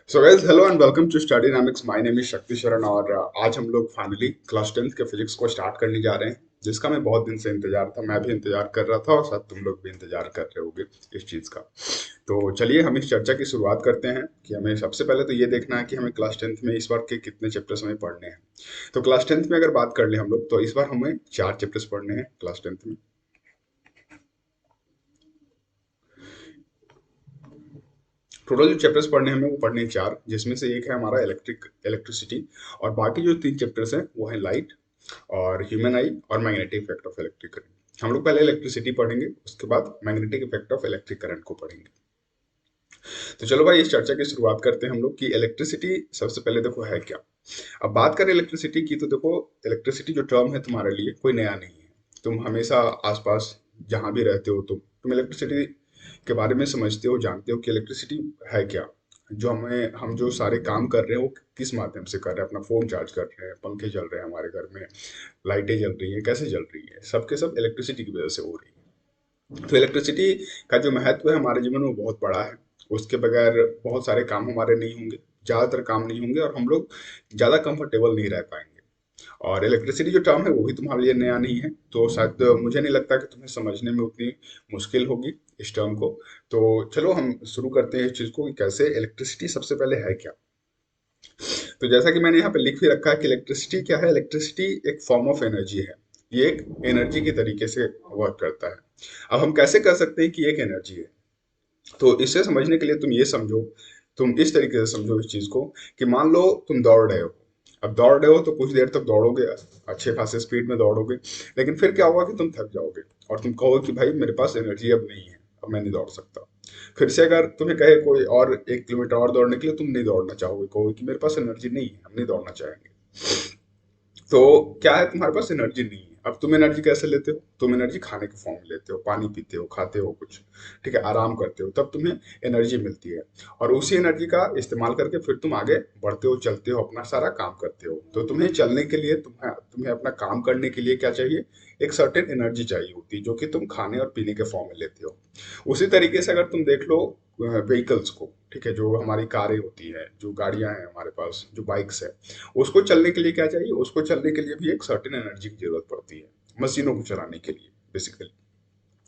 So guys, hello and welcome to study dynamics. My name is Shakti Sharan और आज हम लोग फाइनली क्लास 10th के फिजिक्स को स्टार्ट करने जा रहे हैं, जिसका मैं बहुत दिन से इंतजार था। मैं भी इंतजार कर रहा था और शायद तुम लोग भी इंतजार कर रहे होगे इस चीज़ का। तो चलिए हम इस चर्चा की शुरुआत करते हैं कि हमें सबसे पहले तो ये देखना है कि हमें क्लास 10th में इस बार के कितने चैप्टर्स हमें पढ़ने हैं। तो क्लास 10th में अगर बात कर ले हम लोग, तो इस बार हमें 4 चैप्टर्स पढ़ने हैं क्लास 10th में। टोटल जो चैप्टर्स पढ़ने हैं हमें वो पढ़ने हैं 4, जिसमें से एक है हमारा इलेक्ट्रिसिटी। और बाकी जो 3 चैप्टर्स हैं वो है लाइट और ह्यूमन आई और magnetic effect of electric current. हम लोग पहले इलेक्ट्रिसिटी पढ़ेंगे, उसके बाद magnetic effect of electric current को पढ़ेंगे। तो चलो भाई, इस चर्चा की शुरुआत करते हैं हम लोग कि इलेक्ट्रिसिटी सबसे पहले देखो है क्या। अब बात करें इलेक्ट्रिसिटी की, तो देखो इलेक्ट्रिसिटी जो टर्म है तुम्हारे लिए कोई नया नहीं है। तुम हमेशा आसपास जहां भी रहते हो तुम इलेक्ट्रिसिटी के बारे में समझते हो, जानते हो कि इलेक्ट्रिसिटी है क्या। जो हम जो सारे काम कर रहे हैं वो किस माध्यम से कर रहे हैं। अपना फोन चार्ज कर रहे हैं, पंखे चल रहे हैं हमारे घर में, लाइटें जल रही हैं, कैसे जल रही है, सबके सब इलेक्ट्रिसिटी की वजह से हो रही है। तो इलेक्ट्रिसिटी का जो महत्व है हमारे जीवन में बहुत बड़ा है। उसके बगैर बहुत सारे काम हमारे नहीं होंगे, ज़्यादातर काम नहीं होंगे, और हम लोग ज़्यादा कंफर्टेबल नहीं रह पाएंगे। और इलेक्ट्रिसिटी जो टर्म है वो भी तुम्हारे लिए नया नहीं है, तो शायद मुझे नहीं लगता कि तुम्हें समझने में उतनी मुश्किल होगी इस टर्म को। तो चलो हम शुरू करते हैं इस चीज़ को कि कैसे इलेक्ट्रिसिटी सबसे पहले है क्या। तो जैसा कि मैंने यहाँ पे लिख भी रखा है कि इलेक्ट्रिसिटी क्या है। इलेक्ट्रिसिटी एक फॉर्म ऑफ एनर्जी है। ये एक एनर्जी की तरीके से वर्क करता है। अब हम कैसे कर सकते हैं कि एक एनर्जी है। तो इसे समझने के लिए तुम ये समझो, तुम इस तरीके से समझो इस चीज को कि मान लो तुम दौड़ रहे हो। अब दौड़ रहे हो तो कुछ देर तक दौड़ोगे, अच्छे खासे स्पीड में दौड़ोगे, लेकिन फिर क्या होगा कि तुम थक जाओगे और तुम कहोगे कि भाई मेरे पास एनर्जी अब नहीं है, अब मैं नहीं दौड़ सकता। फिर से अगर तुम्हें कहे कोई और 1 किलोमीटर और दौड़ने के लिए, तुम नहीं दौड़ना चाहोगे, कहोगे कि मेरे पास एनर्जी नहीं है, हम नहीं दौड़ना चाहेंगे। तो क्या है, तुम्हारे पास एनर्जी नहीं है। अब तुम एनर्जी कैसे लेते हो? तुम एनर्जी खाने के फॉर्म में लेते हो, पानी पीते हो, खाते हो कुछ, ठीक है, आराम करते हो, तब तुम्हें एनर्जी मिलती है। और उसी एनर्जी का इस्तेमाल करके फिर तुम आगे बढ़ते हो, चलते हो, अपना सारा काम करते हो। तो तुम्हें चलने के लिए, तुम्हें तुम्हें अपना काम करने के लिए क्या चाहिए? एक सर्टेन एनर्जी चाहिए होती है, जो कि तुम खाने और पीने के फॉर्म में लेते हो। उसी तरीके से अगर तुम देख लो व्हीकल्स को, ठीक है, जो हमारी कारें होती है, जो गाड़ियां हैं हमारे पास, जो बाइक्स है, उसको चलने के लिए क्या चाहिए? उसको चलने के लिए भी एक सर्टेन एनर्जी की जरूरत पड़ती है, मशीनों को चलाने के लिए बेसिकली।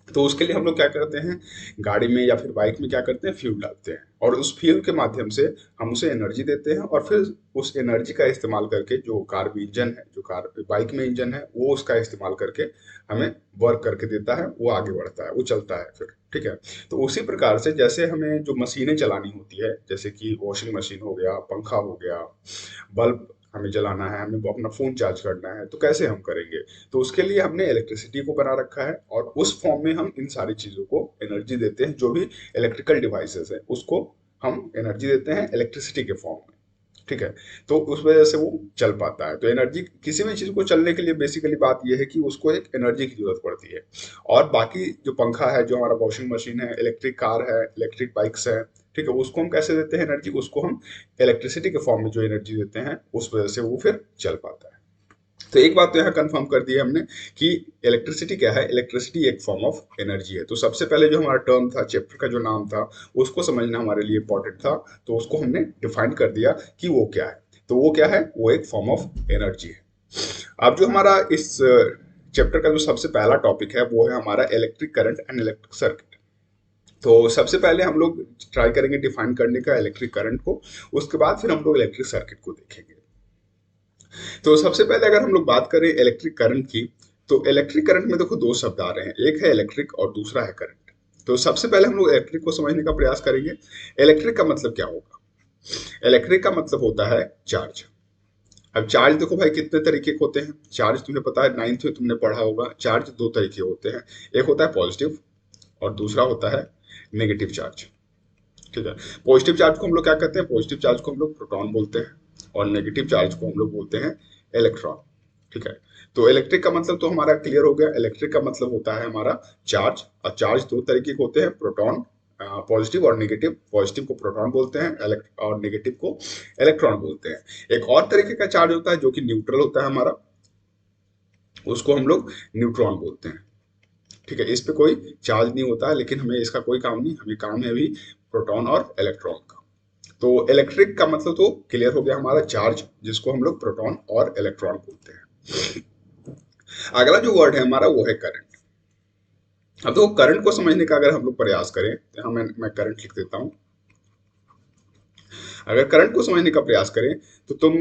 तो उसके लिए हम लोग क्या करते हैं, गाड़ी में या फिर बाइक में क्या करते हैं, फ्यूल डालते हैं, और उस फ्यूल के माध्यम से हम उसे एनर्जी देते हैं। और फिर उस एनर्जी का इस्तेमाल करके जो कार में इंजन है, जो कार बाइक में इंजन है, वो उसका इस्तेमाल करके हमें वर्क करके देता है, वो आगे बढ़ता है, वो चलता है फिर, ठीक है। तो उसी प्रकार से जैसे हमें जो मशीनें चलानी होती है, जैसे कि वॉशिंग मशीन हो गया, पंखा हो गया, बल्ब हमें जलाना है, हमें अपना फोन चार्ज करना है, तो कैसे हम करेंगे? तो उसके लिए हमने इलेक्ट्रिसिटी को बना रखा है, और उस फॉर्म में हम इन सारी चीजों को एनर्जी देते हैं। जो भी इलेक्ट्रिकल डिवाइसेस है उसको हम एनर्जी देते हैं इलेक्ट्रिसिटी के फॉर्म में, ठीक है। तो उस वजह से वो चल पाता है। तो एनर्जी, किसी भी चीज को चलने के लिए बेसिकली बात यह है कि उसको एक एनर्जी की जरूरत पड़ती है। और बाकी जो पंखा है, जो हमारा वॉशिंग मशीन है, इलेक्ट्रिक कार है, इलेक्ट्रिक बाइक्स है, ठीक है, उसको हम कैसे देते हैं एनर्जी? उसको हम इलेक्ट्रिसिटी के फॉर्म में जो एनर्जी देते हैं, उस वजह से वो फिर चल पाता है। तो एक बात तो यहाँ कंफर्म कर दी है हमने कि इलेक्ट्रिसिटी क्या है। इलेक्ट्रिसिटी एक फॉर्म ऑफ एनर्जी है। तो सबसे पहले जो हमारा टर्म था, चैप्टर का जो नाम था, उसको समझना हमारे लिए इंपॉर्टेंट था। तो उसको हमने डिफाइन कर दिया कि वो क्या है। तो वो क्या है? वो एक फॉर्म ऑफ एनर्जी है। अब जो हमारा इस चैप्टर का जो सबसे पहला टॉपिक है वो है हमारा electric current and electric circuit. तो सबसे पहले हम लोग ट्राई करेंगे डिफाइन करने का इलेक्ट्रिक करंट को, उसके बाद फिर हम लोग इलेक्ट्रिक सर्किट को देखेंगे। तो सबसे पहले अगर हम लोग बात करें इलेक्ट्रिक करंट की, तो इलेक्ट्रिक करंट में देखो 2 शब्द आ रहे हैं, एक है इलेक्ट्रिक और दूसरा है करंट। तो सबसे पहले हम लोग इलेक्ट्रिक को समझने का प्रयास करेंगे। इलेक्ट्रिक का मतलब क्या होगा? इलेक्ट्रिक का मतलब होता है चार्ज। अब चार्ज देखो भाई, कितने तरीके के होते हैं चार्ज, तुम्हें पता है, 9th में तुमने पढ़ा होगा। चार्ज 2 तरीके होते हैं, एक होता है पॉजिटिव और दूसरा होता है नेगेटिव चार्ज, ठीक है। पॉजिटिव चार्ज को हम लोग क्या कहते हैं? पॉजिटिव चार्ज को हम लोग प्रोटॉन बोलते हैं, और नेगेटिव चार्ज को हम लोग बोलते हैं इलेक्ट्रॉन, ठीक है। तो इलेक्ट्रिक का मतलब तो हमारा क्लियर हो गया। इलेक्ट्रिक का मतलब होता है हमारा चार्ज, और चार्ज 2 तरीके के होते हैं, प्रोटॉन, पॉजिटिव और नेगेटिव। पॉजिटिव को प्रोटॉन बोलते हैं, और नेगेटिव को इलेक्ट्रॉन बोलते हैं। एक और तरीके का चार्ज होता है जो कि न्यूट्रल होता है हमारा, उसको हम लोग न्यूट्रॉन बोलते हैं, ठीक है। इस पे कोई चार्ज नहीं होता है, लेकिन हमें इसका कोई काम नहीं, हमें काम है अभी प्रोटॉन और इलेक्ट्रॉन का। तो इलेक्ट्रिक का मतलब तो क्लियर हो गया हमारा, चार्ज जिसको हम लोग प्रोटॉन और इलेक्ट्रॉन बोलते हैं। अगला जो वर्ड है हमारा वो है करंट। अब तो करंट को समझने का अगर हम लोग प्रयास करें तो यहाँ मैं करंट लिख देता हूँ। अगर करंट को समझने का प्रयास करें तो तुम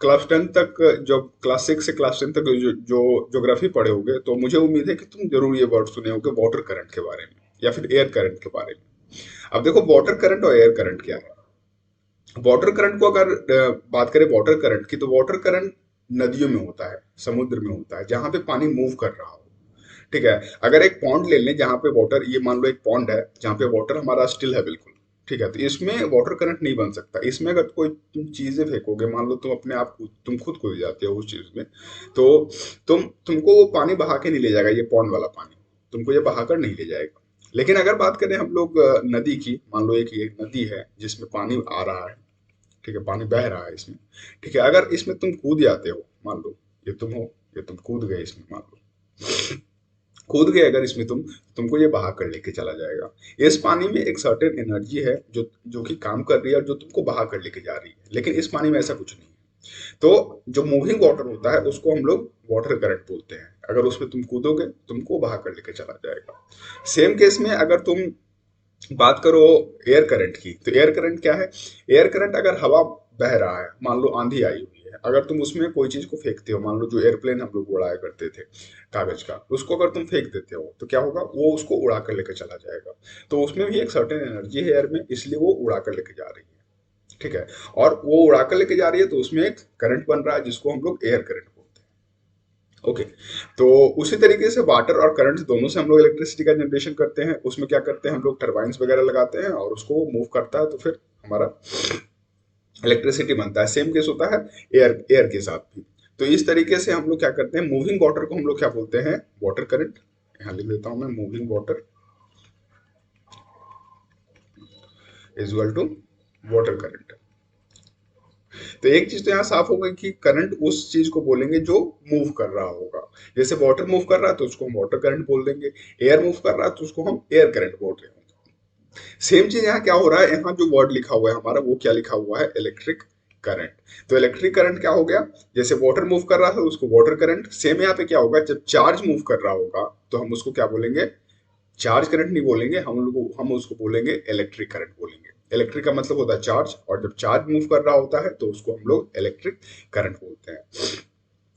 क्लास 10 तक, जब क्लास 6 से क्लास 10 तक जो ज्योग्राफी पढ़े होगे तो मुझे उम्मीद है कि तुम जरूर ये वर्ड सुने होगे वाटर करंट के बारे में या फिर एयर करंट के बारे में। अब देखो वाटर करंट और एयर करंट क्या है। वाटर करंट को अगर बात करें वाटर करंट की, तो वाटर करंट नदियों में होता है, समुद्र में होता है, जहां पे पानी मूव कर रहा हो। ठीक है। अगर एक पॉन्ड ले लें जहां पे वाटर, ये मान लो एक पॉन्ड है जहां पे वाटर हमारा स्टिल है बिल्कुल, ठीक है, तो इसमें वाटर करंट नहीं बन सकता। इसमें अगर कोई तुम चीजें फेंकोगे, मान लो तुम अपने आप तुम खुद कूद जाते हो उस चीज में, तो तुमको वो पानी बहा के नहीं ले जाएगा, ये पॉन्ड वाला पानी तुमको ये बहाकर नहीं ले जाएगा। लेकिन अगर बात करें हम लोग नदी की, मान लो एक ये नदी है जिसमें पानी आ रहा है, ठीक है, पानी बह रहा है इसमें, ठीक है, अगर इसमें तुम कूद जाते हो, मान लो ये तुम हो, ये तुम कूद गए इसमें, मान लो कूद गए अगर इसमें तुमको ये बहा कर लेके चला जाएगा। इस पानी में एक सर्टेन एनर्जी है जो जो कि काम कर रही है और जो तुमको बहा कर लेके जा रही है, लेकिन इस पानी में ऐसा कुछ नहीं है। तो जो मूविंग वाटर होता है उसको हम लोग वाटर करंट बोलते हैं। अगर उसमें तुम कूदोगे तुमको बहा कर लेके चला जाएगा। सेम केस में अगर तुम बात करो एयर करंट की, तो एयर करंट क्या है। एयर करंट अगर हवा बह रहा है, मान लो आंधी आई हुई है, अगर तुम उसमें कोई चीज को फेंकते हो, मान लो जो एयरप्लेन हम लोग उड़ाया करते थे कागज का, उसको अगर तुम फेंक देते हो तो क्या होगा, वो उसको उड़ा कर लेकर चला जाएगा। तो उसमें भी एक सर्टेन एनर्जी है एयर में, इसलिए वो उड़ा कर लेके जा रही है। ठीक है। और वो उड़ा कर लेके जा रही है तो उसमें एक करंट बन रहा है जिसको हम लोग एयर करंट बोलते हैं। ओके। तो उसी तरीके से वाटर और करंट दोनों से हम लोग इलेक्ट्रिसिटी का जनरेशन करते हैं। उसमें क्या करते हैं हम लोग, टरबाइंस वगैरह लगाते हैं और उसको मूव करता है, तो फिर हमारा इलेक्ट्रिसिटी बनता है। सेम केस होता है एयर एयर के साथ भी। तो इस तरीके से हम लोग क्या करते हैं, मूविंग वाटर को हम लोग क्या बोलते हैं, वाटर करंट। यहाँ लिख देता हूं मैं, moving water is equal to water current. तो एक चीज तो यहाँ साफ हो गई कि करंट उस चीज को बोलेंगे जो मूव कर रहा होगा। जैसे वाटर मूव कर रहा है तो उसको हम वाटर करंट बोल देंगे, एयर मूव कर रहा है तो उसको हम एयर करंट बोल रहे हैं। सेम चीज यहाँ क्या हो रहा है, यहाँ जो वर्ड लिखा हुआ है हमारा वो क्या लिखा हुआ है, इलेक्ट्रिक करंट। तो इलेक्ट्रिक करंट क्या हो गया, जैसे वाटर मूव कर रहा था उसको वाटर करंट। सेम यहाँ पे क्या होगा, जब चार्ज मूव कर रहा होगा तो हम उसको क्या बोलेंगे, चार्ज करंट नहीं बोलेंगे, हम उसको बोलेंगे इलेक्ट्रिक करंट बोलेंगे। इलेक्ट्रिक का मतलब होता है चार्ज, और जब चार्ज मूव कर रहा होता है तो उसको हम लोग इलेक्ट्रिक करंट बोलते हैं।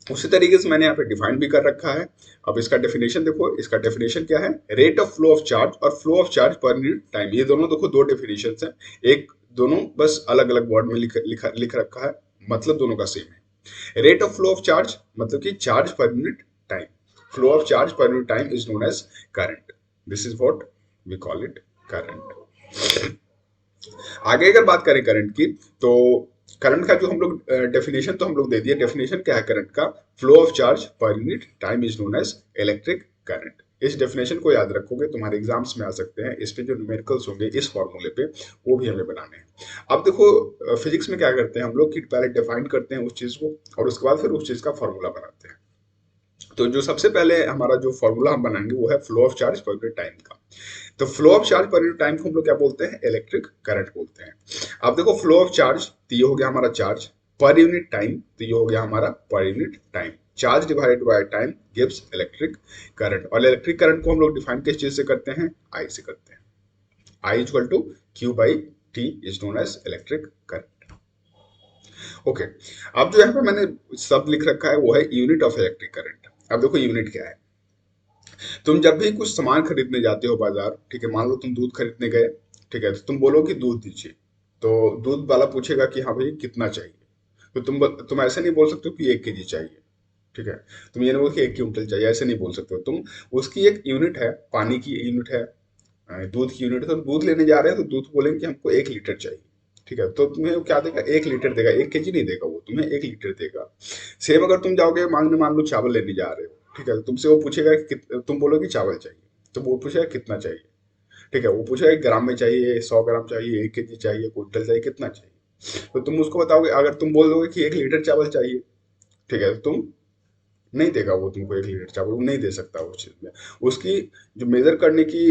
उसी तरीके से मैंने यहाँ पे डिफाइन भी कर रखा है। अब इसका डेफिनेशन देखो, इसका डेफिनेशन क्या है, rate of flow of charge और flow of charge per unit time. ये दोनों देखो दो डेफिनेशन है, एक दोनों बस अलग अलग वर्ड में लिख रखा है, मतलब दोनों का सेम है। Rate of flow of charge मतलब कि charge per unit time, flow of charge per unit time is known as current. This is what we call it current. आगे अगर बात करें करंट की, तो करंट का जो हम लोग डेफिनेशन तो हम लोग दे दिए। डेफिनेशन क्या है करंट का, flow of charge per unit time is known as electric current. इस डेफिनेशन को याद रखोगे, तुम्हारे एग्जाम्स में आ सकते हैं। इस पे जो न्यूमेरिकल्स होंगे इस फॉर्मूले पे, वो भी हमें बनाने हैं। अब देखो फिजिक्स में क्या करते हैं हम लोग कि पहले डिफाइन करते हैं उस चीज को और उसके बाद फिर उस चीज का फॉर्मूला बनाते हैं। तो जो सबसे पहले हमारा जो फॉर्मूला हम बनाएंगे वो है flow of charge per unit time का। तो flow of charge per unit time को हम लोग क्या बोलते हैं, इलेक्ट्रिक करंट बोलते हैं। अब देखो फ्लो ऑफ चार्ज तो ये हो गया हमारा चार्ज, पर यूनिट टाइम तो ये हो गया हमारा पर unit time. Charge divided by time gives electric current. और इलेक्ट्रिक करंट को हम लोग डिफाइन किस चीज से करते हैं, आई से करते हैं। I equal to Q by T is known as electric current. Okay. अब जो यहाँ पे मैंने शब्द लिख रखा है वो है यूनिट ऑफ इलेक्ट्रिक करंट। अब देखो यूनिट क्या है। तुम जब भी कुछ सामान खरीदने जाते हो बाजार, ठीक है, मान लो तुम दूध खरीदने गए, ठीक है, तो तुम बोलो कि दूध दीजिए, तो दूध वाला पूछेगा कि हाँ भाई कितना चाहिए। तो तुम ऐसे नहीं बोल सकते हो कि 1 केजी चाहिए, ठीक है। तुम ये नहीं बोल कि 1 क्विंटल चाहिए, ऐसे नहीं बोल सकते हो तुम। उसकी एक यूनिट है, पानी की यूनिट है, दूध की यूनिट है। तो दूध लेने जा रहे हैं तो दूध बोलेंगे कि हमको 1 लीटर चाहिए, ठीक है, तो तुम्हें वो क्या देगा, 1 लीटर देगा, 1 केजी नहीं देगा, वो तुम्हें 1 लीटर देगा। सेम अगर तुम जाओगे मांगने, मान लो चावल लेने जा रहे हो, ठीक है, तो तुमसे वो पूछेगा कि तुम बोलोगे चावल चाहिए, तो वो पूछेगा कितना चाहिए, ठीक है, वो पूछेगा ग्राम में चाहिए, 100 ग्राम चाहिए, 1 केजी चाहिए, क्विंटल चाहिए, कितना चाहिए। तो तुम उसको बताओगे, अगर तुम बोल दोगे कि 1 लीटर चावल चाहिए, ठीक है, तो तुम नहीं देगा वो तुमको 1 लीटर चावल, वो नहीं दे सकता उस चीज में। उसकी जो मेजर करने की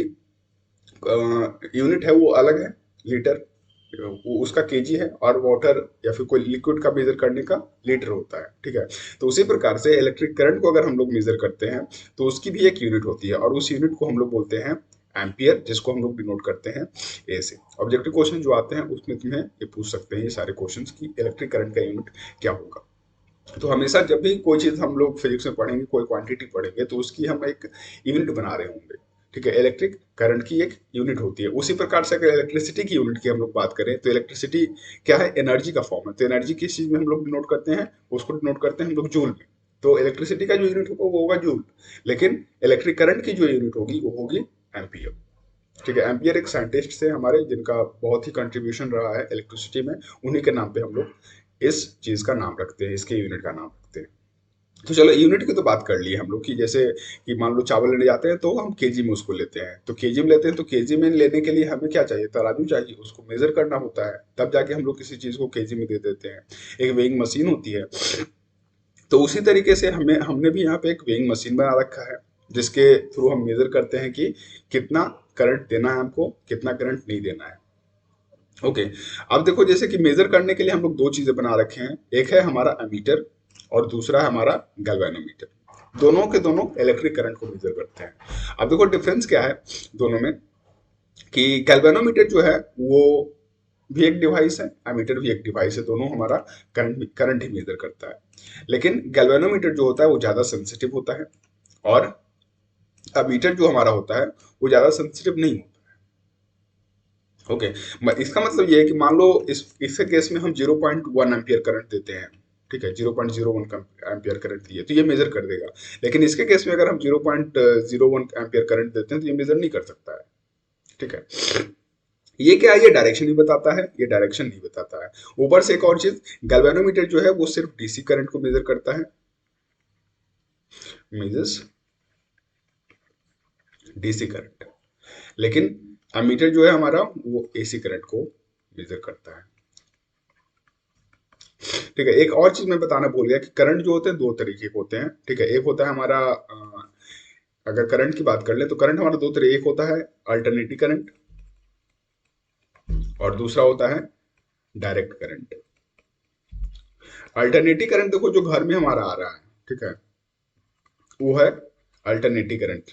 यूनिट है वो अलग है, लीटर। वो उसका केजी है, और वाटर या फिर कोई लिक्विड का मेजर करने का लीटर होता है, ठीक है। तो उसी प्रकार से इलेक्ट्रिक करंट को अगर हम लोग मेजर करते हैं तो उसकी भी एक यूनिट होती है, और उस यूनिट को हम लोग बोलते हैं एम्पियर, जिसको हम लोग डिनोट करते हैं ए से। ऑब्जेक्टिव क्वेश्चन जो आते हैं उसमें तुम्हें ये पूछ सकते हैं ये सारे क्वेश्चंस कि इलेक्ट्रिक करंट का यूनिट क्या होगा। तो हमेशा जब भी कोई चीज हम लोग फिजिक्स में पढ़ेंगे, कोई क्वांटिटी पढ़ेंगे, तो उसकी हम एक यूनिट बना रहे होंगे, ठीक है। इलेक्ट्रिक करंट की एक यूनिट होती है। उसी प्रकार से अगर इलेक्ट्रिसिटी की यूनिट की हम लोग बात करें तो इलेक्ट्रिसिटी क्या है, एनर्जी का फॉर्म है। तो एनर्जी किस चीज में हम लोग डिनोट करते हैं, उसको डिनोट करते हैं हम लोग जूल में। तो इलेक्ट्रिसिटी का जो यूनिट होगा वो होगा जूल, लेकिन इलेक्ट्रिक करंट की जो यूनिट होगी वो होगी एम्पियर, ठीक है। एम्पियर एक साइंटिस्ट से हमारे जिनका बहुत ही कंट्रीब्यूशन रहा है इलेक्ट्रिसिटी में, उन्हीं के नाम पे हम लोग इस चीज का नाम रखते हैं, इसके यूनिट का नाम रखते हैं। तो चलो यूनिट की तो बात कर ली हम लोग कि जैसे कि मान लो चावल लेने जाते हैं तो हम केजी में उसको लेते हैं, तो केजी में लेते हैं, तो केजी में लेने के लिए हमें क्या चाहिए, तराजू चाहिए, उसको मेजर करना होता है, तब जाके हम लोग किसी चीज को केजी में दे देते हैं। एक वेइंग मशीन होती है। तो उसी तरीके से हमें हमने भी यहाँ पे एक वेइंग मशीन बना रखा है, जिसके थ्रू हम मेजर करते हैं कि कितना करंट देना है हमको, कितना करंट नहीं देना है। ओके। अब देखो जैसे कि मेजर करने के लिए हम लोग दो चीजें बना रखे हैं, एक है हमारा एमीटर और दूसरा है हमारा गैल्वेनोमीटर। दोनों के दोनों इलेक्ट्रिक करंट को मेजर करते हैं। अब देखो डिफरेंस क्या है दोनों में, कि गैल्वेनोमीटर जो है वो भी एक डिवाइस है, एमीटर भी एक डिवाइस है, दोनों हमारा करंट करंट ही मेजर करता है। लेकिन गैल्वेनोमीटर जो होता है वो ज्यादा सेंसिटिव होता है, और एमीटर जो हमारा होता है वो ज्यादा सेंसिटिव नहीं होता। ओके। इसका मतलब ये है कि मान लो इसके केस में हम 0.1 एम्पियर करंट देते हैं, ठीक है, 0.01 एम्पियर करंट दिए तो ये मेजर कर देगा। लेकिन इसके केस में अगर हम 0.01 एम्पियर करंट देते हैं तो ये मेजर नहीं कर सकता है, ठीक है। ये क्या है, ये डायरेक्शन ही बताता है, ये डायरेक्शन नहीं बताता है। ऊपर से एक और चीज, गैल्वेनोमीटर जो है वो सिर्फ डीसी करंट को मेजर करता है, मेजर्स डीसी करंट। लेकिन एमीटर जो है हमारा वो एसी करंट को मेजर करता है, ठीक है। एक और चीज मैं बताना भूल गया कि करंट जो होते हैं दो तरीके के होते हैं, ठीक है। एक होता है हमारा अगर करंट की बात कर ले तो करंट हमारा दो तरह, एक होता है अल्टरनेटिंग करंट और दूसरा होता है डायरेक्ट करंट। अल्टरनेटिंग करंट देखो जो घर में हमारा आ रहा है, ठीक है, वो है अल्टरनेटिंग करंट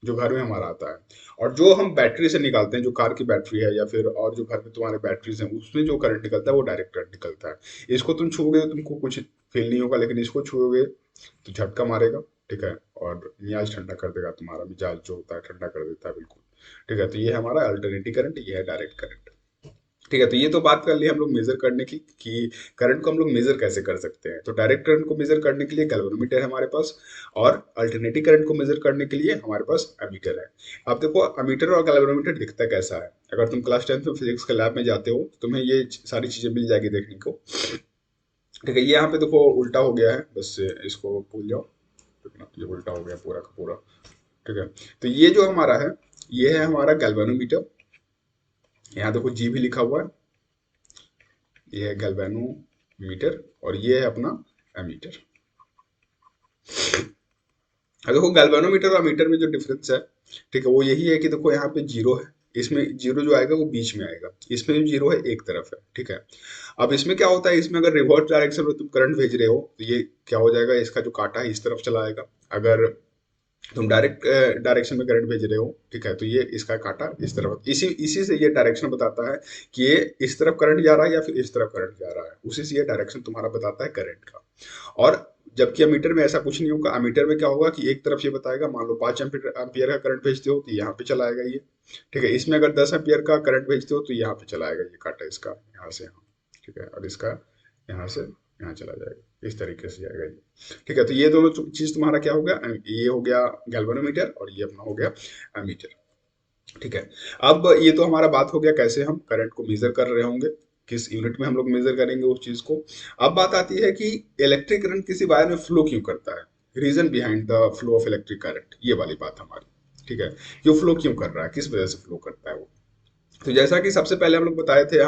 जो घर में हमारा आता है। और जो हम बैटरी से निकालते हैं, जो कार की बैटरी है या फिर और जो घर में तुम्हारे बैटरीज हैं, उसमें जो करंट निकलता है वो डायरेक्ट करंट निकलता है। इसको तुम छूओगे तो तुमको कुछ फील नहीं होगा, लेकिन इसको छूओगे तो झटका मारेगा, ठीक है, और मिजाज ठंडा कर देगा, तुम्हारा मिजाज जो होता है ठंडा कर देता है बिल्कुल, ठीक है। तो ये हमारा अल्टरनेटिंग करंट, ये है डायरेक्ट करंट, ठीक है। तो ये तो बात कर ली हम लोग मेजर करने की कि करंट को हम लोग मेजर कैसे कर सकते हैं। तो डायरेक्ट करंट को मेजर करने के लिए गैल्वेनोमीटर है हमारे पास, और अल्टरनेटिंग करंट को मेजर करने के लिए हमारे पास एमीटर है। अब देखो एमीटर और गैल्वेनोमीटर दिखता कैसा है, अगर तुम क्लास 10 में फिजिक्स के लैब में जाते हो तो तुम्हें ये सारी चीजें मिल जाएगी देखने को, ठीक है। ये यहाँ पे देखो उल्टा हो गया है, बस इसको भूल जाओ, ये उल्टा हो गया पूरा का पूरा, ठीक है। तो ये जो हमारा है, ये है हमारा गैल्वेनोमीटर, यहाँ देखो जी भी लिखा हुआ है, ये है गैल्वेनोमीटर, और ये है अपना एमीटर। अब देखो गैल्वेनोमीटर और मीटर में जो डिफरेंस है, ठीक है, वो यही है कि देखो यहाँ पे जीरो है, इसमें जीरो जो आएगा वो बीच में आएगा, इसमें जो जीरो है एक तरफ है, ठीक है। अब इसमें क्या होता है, इसमें अगर रिवर्स डायरेक्शन में तुम करंट भेज रहे हो तो ये क्या हो जाएगा, इसका जो कांटा है इस तरफ चला आएगा। अगर तुम डायरेक्ट डायरेक्शन में करंट भेज रहे हो, ठीक है, तो ये इसका कांटा इस तरफ, इसी इसी से ये डायरेक्शन बताता है कि ये इस तरफ करंट जा रहा है या फिर इस तरफ करंट जा रहा है, उसी से ये डायरेक्शन तुम्हारा बताता है करंट का। और जबकि अमीटर में ऐसा कुछ नहीं होगा, अमीटर में क्या होगा कि एक तरफ ये बताएगा, मान लो 5 एम्पियर का करंट भेजते हो तो यहाँ पे चलाएगा ये, ठीक है। इसमें अगर 10 एम्पियर का करंट भेजते हो तो यहाँ पे चलाएगा ये कांटा, इसका यहाँ से यहाँ, ठीक है, और इसका यहाँ से यहाँ चला जाएगा, इस तरीके से जाएगा ये, ठीक है। तो ये दोनों चीज तुम्हारा क्या हो गया, ये हो गया गैल्वेनोमीटर और ये अपना हो गया एमीटर, ठीक है। अब ये तो हमारा बात हो गया कैसे हम करंट को मेजर कर रहे होंगे, किस यूनिट में हम लोग मेजर करेंगे उस चीज को। अब बात आती है कि इलेक्ट्रिक करंट किसी वायर में फ्लो क्यों करता है, reason behind the flow of electric current, ये वाली बात हमारी, ठीक है। ये फ्लो क्यों कर रहा है, किस वजह से फ्लो करता है वो। तो जैसा कि सबसे पहले हम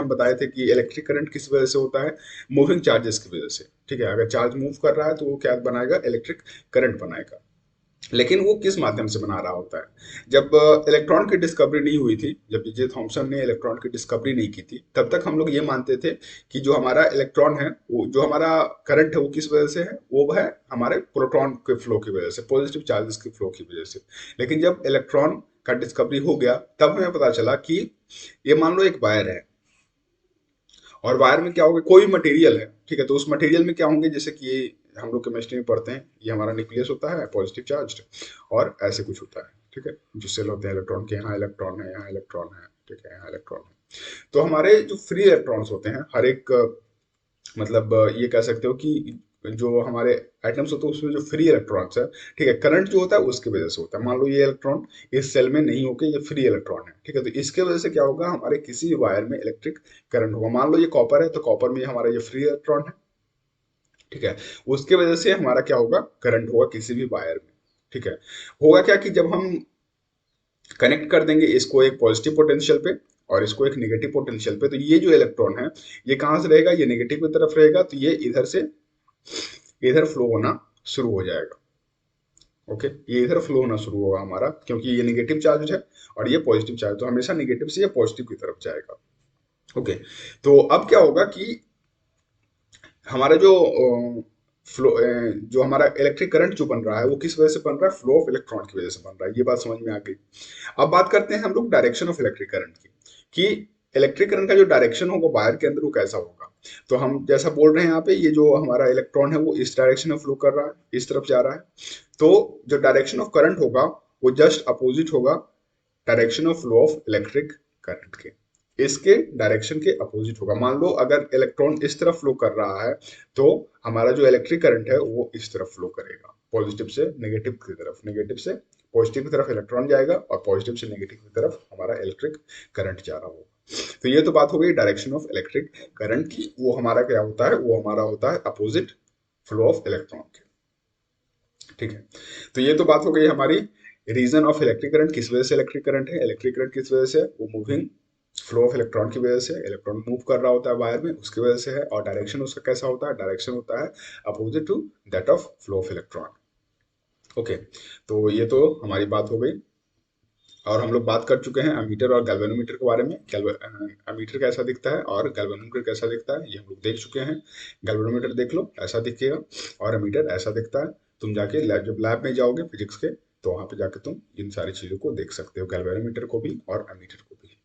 बताए थे कि इलेक्ट्रिक करंट किस वजह से होता है, मूविंग चार्जेस की वजह से, ठीक है। अगर चार्ज मूव कर रहा है तो वो क्या बनाएगा, इलेक्ट्रिक करंट बनाएगा। लेकिन वो किस माध्यम से बना रहा होता है। जब इलेक्ट्रॉन की डिस्कवरी नहीं हुई थी, जब जे थॉमसन ने इलेक्ट्रॉन की डिस्कवरी नहीं की थी, तब तक हम लोग ये मानते थे कि जो हमारा इलेक्ट्रॉन है, वो जो हमारा करंट है, वो किस वजह से है, वो है हमारे प्रोटॉन के फ्लो की वजह से, पॉजिटिव चार्जेस के फ्लो की वजह से। लेकिन जब इलेक्ट्रॉन का डिस्कवरी हो गया, तब हमें पता चला कि ये मान लो एक वायर है, और वायर में क्या होगा, कोई मटेरियल है, ठीक है, तो उस मटेरियल में क्या होंगे, जैसे कि ये हम लोग केमिस्ट्री में पढ़ते हैं, ये हमारा न्यूक्लियस होता है पॉजिटिव चार्ज, और ऐसे कुछ होता है, ठीक है, जो सेल होते हैं इलेक्ट्रॉन के, यहाँ इलेक्ट्रॉन है, यहाँ इलेक्ट्रॉन है, ठीक है, यहाँ इलेक्ट्रॉन है। तो हमारे जो फ्री इलेक्ट्रॉन्स होते हैं, हर एक मतलब ये कह सकते हो कि जो हमारे एटम्स होते हैं उसमें जो फ्री इलेक्ट्रॉन्स है, ठीक है, करंट जो होता है उसकी वजह से होता है। मान लो ये इलेक्ट्रॉन इस सेल में नहीं होके ये फ्री इलेक्ट्रॉन है, ठीक है, तो इसके वजह से क्या होगा, हमारे किसी भी वायर में इलेक्ट्रिक करंट होगा। मान लो ये कॉपर है, तो कॉपर में हमारा ये फ्री इलेक्ट्रॉन है, ठीक है, उसके वजह से हमारा क्या होगा, करंट होगा किसी भी वायर में, ठीक है। होगा क्या कि जब हम कनेक्ट कर देंगे इसको एक पॉजिटिव पोटेंशियल पे और इसको एक नेगेटिव पोटेंशियल पे, तो ये जो इलेक्ट्रॉन है, ये कहाँ से रहेगा, ये नेगेटिव की तरफ रहेगा, तो ये इधर से इधर फ्लो होना शुरू हो जाएगा। ओके, ये इधर फ्लो होना शुरू होगा हमारा, क्योंकि ये नेगेटिव चार्ज है और ये पॉजिटिव चार्ज, तो हमेशा नेगेटिव से ये पॉजिटिव की तरफ जाएगा। ओके, तो अब क्या होगा कि हमारा जो फ्लो जो हमारा इलेक्ट्रिक करंट जो बन रहा है, वो किस वजह से बन रहा है, फ्लो ऑफ इलेक्ट्रॉन की वजह से बन रहा है। ये बात समझ में आ गई। अब बात करते हैं हम लोग डायरेक्शन ऑफ इलेक्ट्रिक करंट की, कि इलेक्ट्रिक करंट का जो डायरेक्शन होगा वायर के अंदर, वो कैसा होगा। तो हम जैसा बोल रहे हैं यहाँ पे, ये जो हमारा इलेक्ट्रॉन है वो इस डायरेक्शन में फ्लो कर रहा है, इस तरफ जा रहा है। तो जो डायरेक्शन ऑफ करंट होगा, वो जस्ट अपोजिट होगा direction of flow of electric current के, इसके डायरेक्शन के अपोजिट होगा। मान लो अगर इलेक्ट्रॉन इस तरफ फ्लो कर रहा है, तो हमारा जो इलेक्ट्रिक करंट है वो इस तरफ फ्लो करेगा, पॉजिटिव से नेगेटिव की तरफ, नेगेटिव से पॉजिटिव की तरफ इलेक्ट्रॉन जाएगा, और पॉजिटिव से नेगेटिव की तरफ हमारा इलेक्ट्रिक करंट जा रहा होगा। तो ये तो बात हो गई डायरेक्शन ऑफ इलेक्ट्रिक करंट की। वो हमारा क्या होता है, वो हमारा होता है अपोजिट फ्लो ऑफ इलेक्ट्रॉन के, ठीक है। तो ये तो बात हो गई हमारी रीजन ऑफ इलेक्ट्रिक करंट, किस वजह से इलेक्ट्रिक करंट है, इलेक्ट्रिक करंट किस वजह से है, वो मूविंग फ्लो ऑफ इलेक्ट्रॉन की वजह से, इलेक्ट्रॉन मूव कर रहा होता है वायर में, उसकी वजह से है। और डायरेक्शन उसका कैसा होता है, डायरेक्शन होता है opposite to that of flow of electron. Okay, तो ये तो हमारी बात हो गई। और हम लोग बात कर चुके हैं अमीटर और गैल्वेनोमीटर के बारे में। अमीटर कैसा दिखता है और गैल्वेनोमीटर कैसा दिखता है, ये हम लोग देख चुके हैं। गैल्वेनोमीटर देख लो, ऐसा दिखेगा, और अमीटर ऐसा दिखता है। तुम जाके जब लैब में जाओगे फिजिक्स के, तो वहां पे जाके तुम इन सारी चीजों को देख सकते हो, गैल्वेनोमीटर को भी और अमीटर को भी।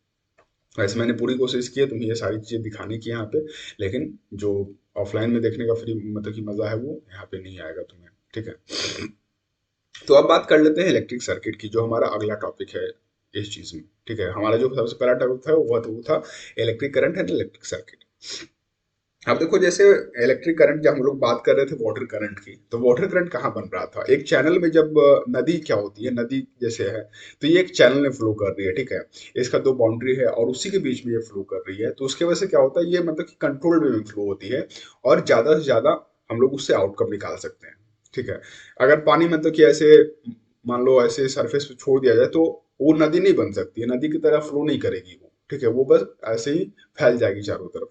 वैसे मैंने पूरी कोशिश की है तुम्हें ये सारी चीजें दिखाने की यहाँ पे, लेकिन जो ऑफलाइन में देखने का फ्री मतलब कि मजा है, वो यहाँ पे नहीं आएगा तुम्हें, ठीक है। तो अब बात कर लेते हैं इलेक्ट्रिक सर्किट की, जो हमारा अगला टॉपिक है इस चीज में, ठीक है। हमारा जो सबसे पहला टॉपिक था वो था electric current and electric circuit. अब देखो, जैसे इलेक्ट्रिक करंट, जब हम लोग बात कर रहे थे वाटर करंट की, तो वाटर करंट कहाँ बन रहा था, एक चैनल में। जब नदी क्या होती है, नदी जैसे है, तो ये एक चैनल में फ्लो कर रही है, ठीक है, इसका दो बाउंड्री है और उसी के बीच में ये फ्लो कर रही है, तो उसकी वजह से क्या होता है, ये मतलब कि कंट्रोल्ड वे में फ्लो होती है, और ज्यादा से ज्यादा हम लोग उससे आउटकम निकाल सकते हैं, ठीक है। अगर पानी मतलब कि ऐसे मान लो ऐसे सरफेस पे छोड़ दिया जाए, तो वो नदी नहीं बन सकती है, नदी की तरह फ्लो नहीं करेगी वो, ठीक है, वो बस ऐसे ही फैल जाएगी चारों तरफ,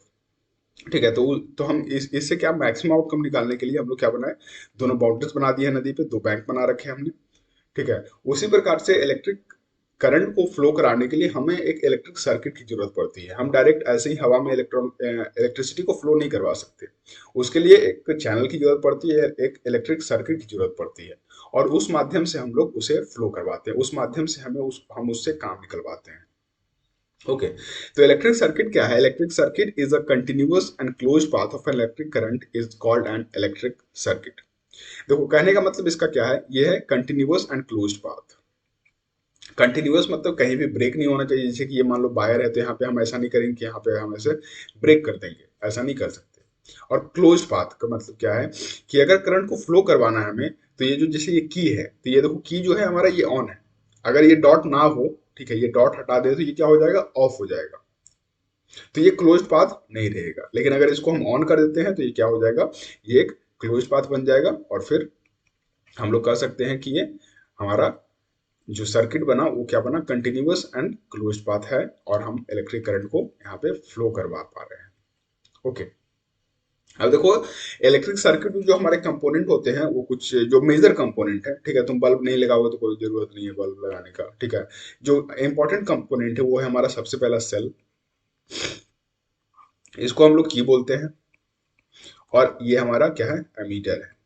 ठीक है। तो हम इससे क्या मैक्सिमम आउटकम निकालने के लिए हम लोग क्या बनाए, दोनों बाउंड्रीज बना दिए हैं नदी पे, दो बैंक बना रखे हैं हमने, ठीक है। उसी प्रकार से इलेक्ट्रिक करंट को फ्लो कराने के लिए हमें एक इलेक्ट्रिक सर्किट की जरूरत पड़ती है। हम डायरेक्ट ऐसे ही हवा में इलेक्ट्रिसिटी को फ्लो नहीं करवा सकते, उसके लिए एक चैनल की जरूरत पड़ती है, एक इलेक्ट्रिक सर्किट की जरूरत पड़ती है, और उस माध्यम से हम लोग उसे फ्लो करवाते हैं, उस माध्यम से हम उससे काम निकलवाते हैं। ओके, तो इलेक्ट्रिक सर्किट क्या है, electric circuit is a continuous and closed path of an electric current is called an electric circuit. देखो, कहने का मतलब इसका क्या है, ये है continuous and closed path. Continuous मतलब कहीं भी ब्रेक नहीं होना चाहिए, जैसे कि ये मान लो वायर है, तो यहाँ पे हम ऐसा नहीं करेंगे कि यहाँ पे हम ऐसे ब्रेक कर देंगे, ऐसा नहीं कर सकते। और क्लोज्ड पाथ का मतलब क्या है, कि अगर करंट को फ्लो करवाना है हमें, तो ये जो जैसे ये की है, तो ये देखो की जो है हमारा ये ऑन है, अगर ये डॉट ना हो, ठीक है, ये डॉट हटा दे, तो ये क्या हो जाएगा, ऑफ हो जाएगा, तो ये क्लोज्ड पाथ नहीं रहेगा। लेकिन अगर इसको हम ऑन कर देते हैं, तो ये क्या हो जाएगा, ये एक क्लोज्ड पाथ बन जाएगा, और फिर हम लोग कह सकते हैं कि ये हमारा जो सर्किट बना वो क्या बना, कंटिन्यूअस एंड क्लोज्ड पाथ है, और हम इलेक्ट्रिक करंट को यहाँ पे फ्लो करवा पा रहे हैं। ओके, अब देखो, इलेक्ट्रिक सर्किट में जो हमारे कंपोनेंट होते हैं वो कुछ जो मेजर कंपोनेंट है, ठीक है, तुम बल्ब नहीं लगाओगे तो कोई जरूरत नहीं है बल्ब लगाने का, ठीक है। जो इंपॉर्टेंट कंपोनेंट है वो है हमारा सबसे पहला सेल, इसको हम लोग की बोलते हैं। और ये हमारा क्या है, एमीटर है।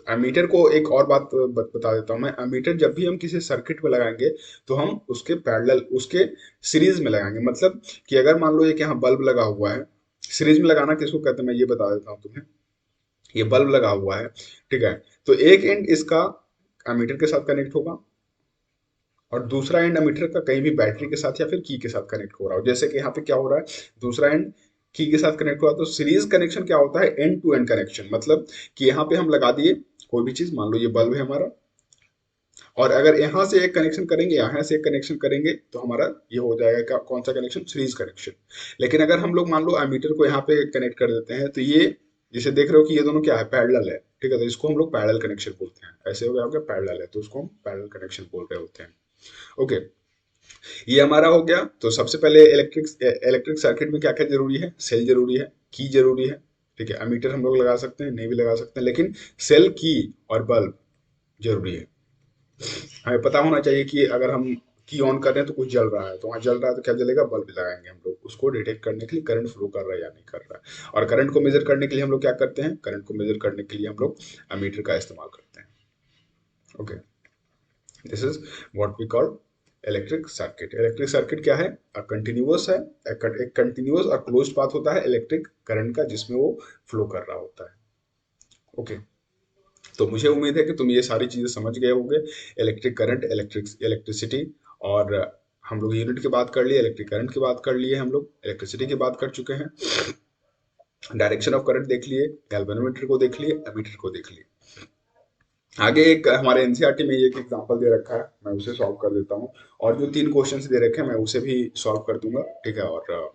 एमीटर को एक और बात बता देता हूँ मैं, एमीटर जब भी हम किसी सर्किट में लगाएंगे तो हम उसके पैरेलल, उसके सीरीज में लगाएंगे। मतलब कि अगर मान लो एक यहाँ बल्ब लगा हुआ है, सीरीज में लगाना किसको कहते हैं मैं ये बता देता हूँ तुम्हें। ये बल्ब लगा हुआ है, ठीक है, तो एक एंड इसका एमीटर के साथ कनेक्ट होगा और दूसरा एंड एमीटर का कहीं भी बैटरी के साथ या फिर की के साथ कनेक्ट हो रहा हो। जैसे कि यहाँ पे क्या हो रहा है, दूसरा एंड की के साथ कनेक्ट हुआ, तो सीरीज कनेक्शन क्या होता है, एंड टू एंड कनेक्शन। मतलब कि यहाँ पे हम लगा दिए कोई भी चीज, मान लो ये बल्ब है हमारा, और अगर यहाँ से एक कनेक्शन करेंगे, यहाँ से एक कनेक्शन करेंगे, तो हमारा ये हो जाएगा क्या, कौन सा कनेक्शन, सीरीज कनेक्शन। लेकिन अगर हम लोग मान लो एमीटर को यहाँ पे कनेक्ट कर देते हैं, तो ये जैसे देख रहे हो कि ये दोनों क्या है, पैरेलल है, ठीक है, तो इसको हम लोग पैरेलल कनेक्शन बोलते हैं। ऐसे हो गया आपका पैरेलल है तो उसको हम पैरेलल कनेक्शन बोल रहे होते हैं। ओके, ये हमारा हो गया। तो सबसे पहले इलेक्ट्रिक इलेक्ट्रिक सर्किट में क्या क्या जरूरी है, सेल जरूरी है, की जरूरी है, ठीक है। एमीटर हम लोग लगा सकते हैं, नहीं भी लगा सकते हैं, लेकिन सेल, की और बल्ब जरूरी है। हमें पता होना चाहिए कि अगर हम की ऑन कर रहे हैं तो कुछ जल रहा है, तो वहां जल रहा है तो क्या जलेगा, बल्ब लगाएंगे हम लोग उसको डिटेक्ट करने के लिए, करंट फ्लो कर रहा है या नहीं कर रहा है। और करंट को मेजर करने के लिए हम लोग क्या करते हैं, करंट को मेजर करने के लिए हम लोग एमीटर का इस्तेमाल करते हैं। Okay, this is what we call electric circuit. Electric circuit क्या है, कंटिन्यूअस है, एक कंटिन्यूअस और क्लोज्ड पाथ होता है इलेक्ट्रिक करंट का, जिसमें वो फ्लो कर रहा होता है। ओके, तो मुझे उम्मीद है कि तुम ये सारी चीजें समझ गए होंगे, इलेक्ट्रिक करंट, इलेक्ट्रिसिटी। और हम लोग यूनिट की बात कर लिए, इलेक्ट्रिक करंट की बात कर लिए, हम लोग इलेक्ट्रिसिटी की बात कर चुके हैं, डायरेक्शन ऑफ करंट देख लिए, गैल्वेनोमीटर को देख लिए, एमीटर को देख लिए। आगे एक हमारे एनसीईआरटी में एक एग्जांपल दे रखा है, मैं उसे सॉल्व कर देता हूँ। और जो 3 क्वेश्चंस दे रखे हैं मैं उसे भी सॉल्व कर दूंगा, ठीक है। और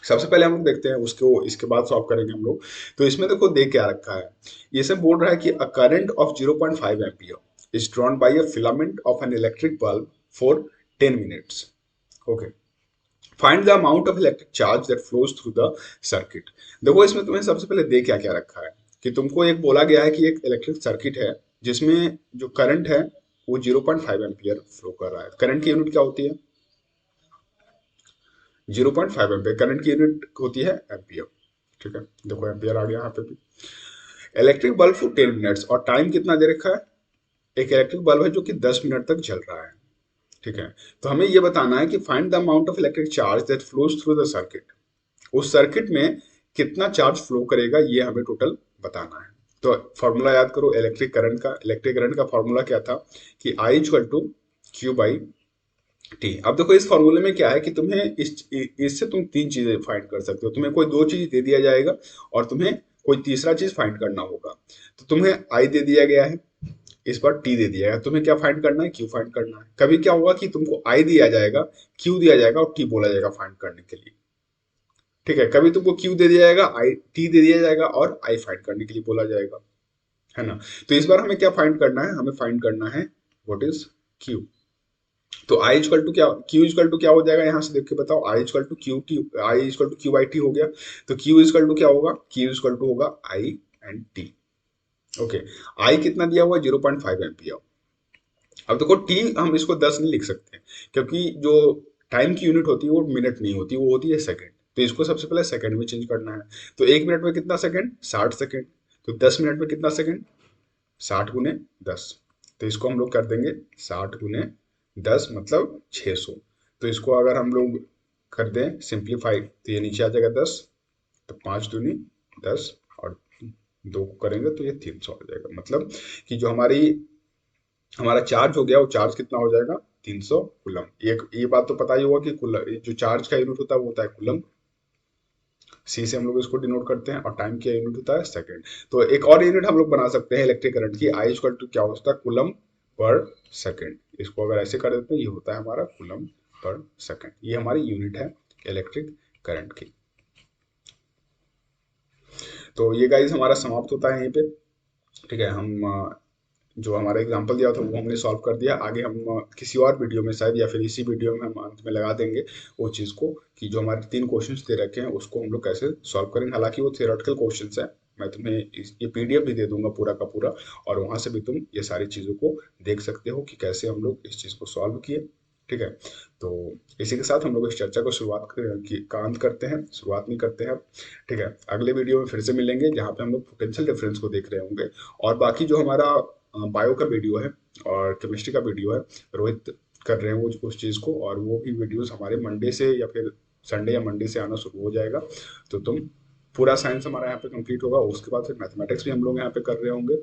सबसे पहले हम लोग देखते हैं उसको, इसके बाद सॉल्व करेंगे हम लोग। तो इसमें देखो दे क्या रखा है, ये सब बोल रहा है कि a current of 0.5 ampere is drawn by a filament of an electric bulb for 10 minutes. Okay, find the amount of electric charge that flows through the circuit. देखो इसमें तुम्हें सबसे पहले दे क्या क्या रखा है, कि तुमको एक बोला गया है कि एक इलेक्ट्रिक सर्किट है जिसमें जो करंट है वो 0.5 एम्पियर फ्लो कर रहा है। करंट की यूनिट क्या होती है, 0.5 एम्पियर करंट की यूनिट होती है एम्पियर, ठीक है। देखो एम्पियर आ गया यहाँ पे भी। इलेक्ट्रिक बल्ब फॉर 10 मिनट्स, और टाइम कितना दे रखा है, एक इलेक्ट्रिक बल्ब है जो कि 10 मिनट तक जल रहा है, ठीक है। तो हमें ये बताना है कि find the amount of electric charge that flows through the circuit. उस सर्किट में कितना चार्ज फ्लो करेगा ये हमें टोटल बताना है। तो फॉर्मूला याद करो इलेक्ट्रिक करंट का फॉर्मूला क्या था, कि I equal to Q by T. अब देखो इस फॉर्मूले में क्या है कि तुम्हें इससे तुम 3 चीजें फाइंड कर सकते हो। तुम्हें कोई 2 चीज दे दिया जाएगा और तुम्हें कोई तीसरा चीज फाइंड करना होगा। तो तुम्हें आई दे दिया गया है, इस बार टी दे दिया है, तुम्हें क्या फाइंड करना है, क्यू फाइंड करना है। कभी क्या होगा कि तुमको आई दिया जाएगा, क्यू दिया जाएगा और टी बोला जाएगा फाइंड करने के लिए, ठीक है। कभी तुमको क्यू दे दिया जाएगा, आई टी दे दिया जाएगा और आई फाइंड करने के लिए बोला जाएगा, है ना। तो इस बार हमें क्या फाइंड करना है, हमें फाइंड करना है व्हाट इज क्यू। तो आई इक्वल टू क्या, क्यू इक्वल टू क्या हो जाएगा, यहां से देख के बताओ, I equal to Q T, I equal to Q by T हो गया। तो क्यू इक्वल टू क्या होगा, क्यू इक्वल टू होगा आई एंड टी। ओके, आई कितना दिया हुआ है, 0.5 एम्पियर। अब देखो टी हम इसको 10 नहीं लिख सकते, क्योंकि जो टाइम की यूनिट होती है वो मिनट नहीं होती, वो होती है सेकंड। तो इसको सबसे पहले सेकंड में चेंज करना है। तो 1 मिनट में कितना सेकंड, 60 सेकंड। तो 10 मिनट में कितना सेकंड, 60 गुने 10। तो इसको हम लोग कर देंगे 60 गुने 10 मतलब 600। तो इसको अगर हम लोग कर दें सिंप्लीफाई तो ये नीचे आ जाएगा 10, तो 5 दूनी 10 और 2 को करेंगे तो ये 300 आ जाएगा। मतलब कि जो हमारा चार्ज हो गया वो चार्ज कितना हो जाएगा, 300 कूलम। ये बात तो पता ही होगा कि कूलम जो चार्ज का यूनिट होता है वो होता है कूलम, सी से हम लोग इसको डिनोट करते हैं, और टाइम का यूनिट होता है सेकंड। तो एक और यूनिट हम लोग बना सकते हैं इलेक्ट्रिक करंट की, आई इक्वल टू क्या होता है, कूलम पर सेकंड। इसको अगर ऐसे कर देते हैं ये होता है हमारा कूलम पर सेकंड, ये हमारी यूनिट है इलेक्ट्रिक करंट की। तो ये गाइस हमारा समाप्त होता है यहीं पे, ठीक है। हम जो हमारा एग्जाम्पल दिया था वो हमने सॉल्व कर दिया। आगे हम किसी और वीडियो में शायद या फिर इसी वीडियो में हम अंत में लगा देंगे वो चीज़ को कि जो हमारे 3 क्वेश्चंस दे रखे हैं उसको हम लोग कैसे सॉल्व करेंगे। हालांकि वो थियोरेटिकल क्वेश्चंस है, मैं तुम्हें ये पीडीएफ भी दे दूंगा पूरा का पूरा, और वहां से भी तुम ये सारी चीज़ों को देख सकते हो कि कैसे हम लोग इस चीज़ को सॉल्व किए। ठीक है, तो इसी के साथ हम लोग इस चर्चा को का अंत करते हैं, शुरुआत नहीं करते हैं अब। ठीक है, अगले वीडियो में फिर से मिलेंगे जहाँ पे हम लोग पोटेंशियल डिफरेंस को देख रहे होंगे। और बाकी जो हमारा बायो का वीडियो है और केमिस्ट्री का वीडियो है, रोहित कर रहे हैं वो उस चीज़ को, और वो भी वीडियोस हमारे मंडे से या फिर संडे या मंडे से आना शुरू हो जाएगा। तो तुम पूरा साइंस हमारा यहाँ पे कंप्लीट होगा, उसके बाद फिर मैथमेटिक्स भी हम लोग यहाँ पे कर रहे होंगे।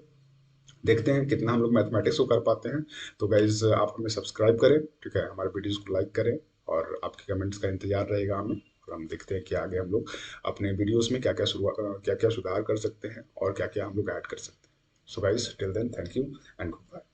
देखते हैं कितना हम लोग मैथमेटिक्स को कर पाते हैं। तो गाइज आप हमें सब्सक्राइब करें, ठीक है, हमारे वीडियोस को लाइक करें, और आपके कमेंट्स का इंतजार रहेगा हमें। और हम देखते हैं कि आगे हम लोग अपने वीडियोस में क्या क्या सुधार कर सकते हैं और क्या क्या हम लोग ऐड कर सकते हैं। So guys till then, thank you and good bye.